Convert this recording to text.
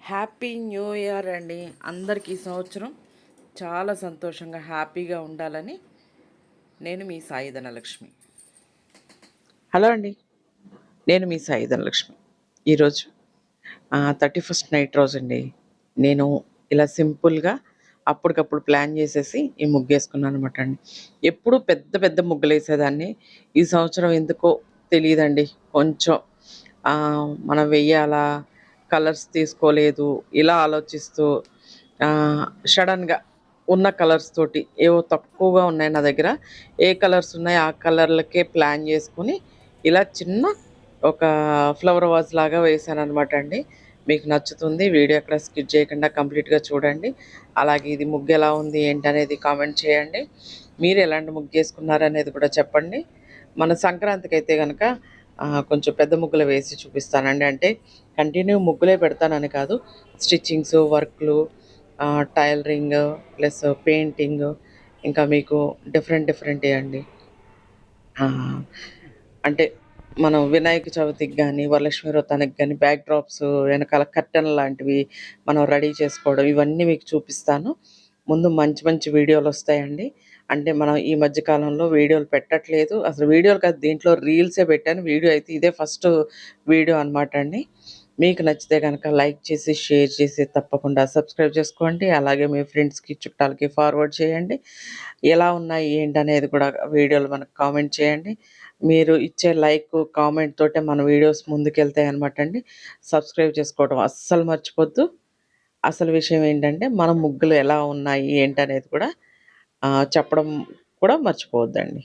Happy new year అండి. అందరికీ ఈ సంవత్సరం చాలా సంతోషంగా హ్యాపీగా ఉండాలని నేను మీ సాయి ధనలక్ష్మి. హలో అండి, నేను మీ సాయి ధనలక్ష్మి. ఈరోజు 31st నైట్ రోజండి. నేను ఇలా సింపుల్గా అప్పటికప్పుడు ప్లాన్ చేసేసి ఈ ముగ్గేసుకున్నాను అనమాట అండి. ఎప్పుడూ పెద్ద పెద్ద ముగ్గులేసేదాన్ని. ఈ సంవత్సరం ఎందుకో తెలీదండి, కొంచెం మనం వెయ్యాలా, కలర్స్ తీసుకోలేదు, ఇలా ఆలోచిస్తూ సడన్‌గా ఉన్న కలర్స్ తోటి ఏవో తక్కువగా ఉన్నాయి నా దగ్గర. ఏ కలర్స్ ఉన్నాయో ఆ కలర్లకే ప్లాన్ చేసుకొని ఇలా చిన్న ఒక ఫ్లవర్ వాజ్ లాగా వేశాననమాట అండి. మీకు నచ్చుతుంది. వీడియో ఎక్కడ స్కిప్ చేయకుండా కంప్లీట్‌గా చూడండి. అలాగే ఇది ముగ్గు ఎలా ఉంది ఏంటనేది కామెంట్ చేయండి. మీరు ఎలాంటి ముగ్గేసుకున్నారనేది కూడా చెప్పండి. మన సంక్రాంతికైతే గనక కొంచెం పెద్ద ముగ్గులు వేసి చూపిస్తానండి. అంటే కంటిన్యూ ముగ్గులే పెడతానని కాదు. స్టిచ్చింగ్స్, వర్క్‌లు, టైలరింగ్ ప్లస్ పెయింటింగ్, ఇంకా మీకు డిఫరెంట్‌వి అండి. ఆ! అంటే మనం వినాయక చవితికి గానీ, వరలక్ష్మి వ్రతానికి గానీ బ్యాక్ డ్రాప్స్ వెనకాల కర్టెన్ లాంటివి మనం రెడీ చేసుకోవడం, ఇవన్నీ మీకు చూపిస్తాను. ముందు మంచి మంచి వీడియోలొస్తాయండి. అంటే మనం ఈ మధ్య కాలంలో వీడియోలు పెట్టట్లేదు. అసలు వీడియోలు కాదు, దీంట్లో రీల్సే పెట్టాను. వీడియో అయితే ఇదే ఫస్ట్ వీడియో అనమాట అండి. మీకు నచ్చితే గనక లైక్ చేసి, షేర్ చేసి తప్పకుండా సబ్స్క్రైబ్ చేసుకోండి. అలాగే మీ ఫ్రెండ్స్‌కి, చుట్టాలకి ఫార్వర్డ్ చేయండి. ఎలా ఉన్నాయి ఏంటనేది కూడా వీడియోలో మనకు కామెంట్ చేయండి. మీరు ఇచ్చే లైక్, కామెంట్ తోటే మన వీడియోస్ ముందుకెళ్తాయనమాట అండి. సబ్స్క్రైబ్ చేసుకోవడం అస్సలు మర్చిపోద్దు. అసలు విషయం ఏంటంటే, మన ముగ్గులు ఎలా ఉన్నాయి ఏంటనేది కూడా చెప్పడం కూడా మర్చిపోవద్దండి.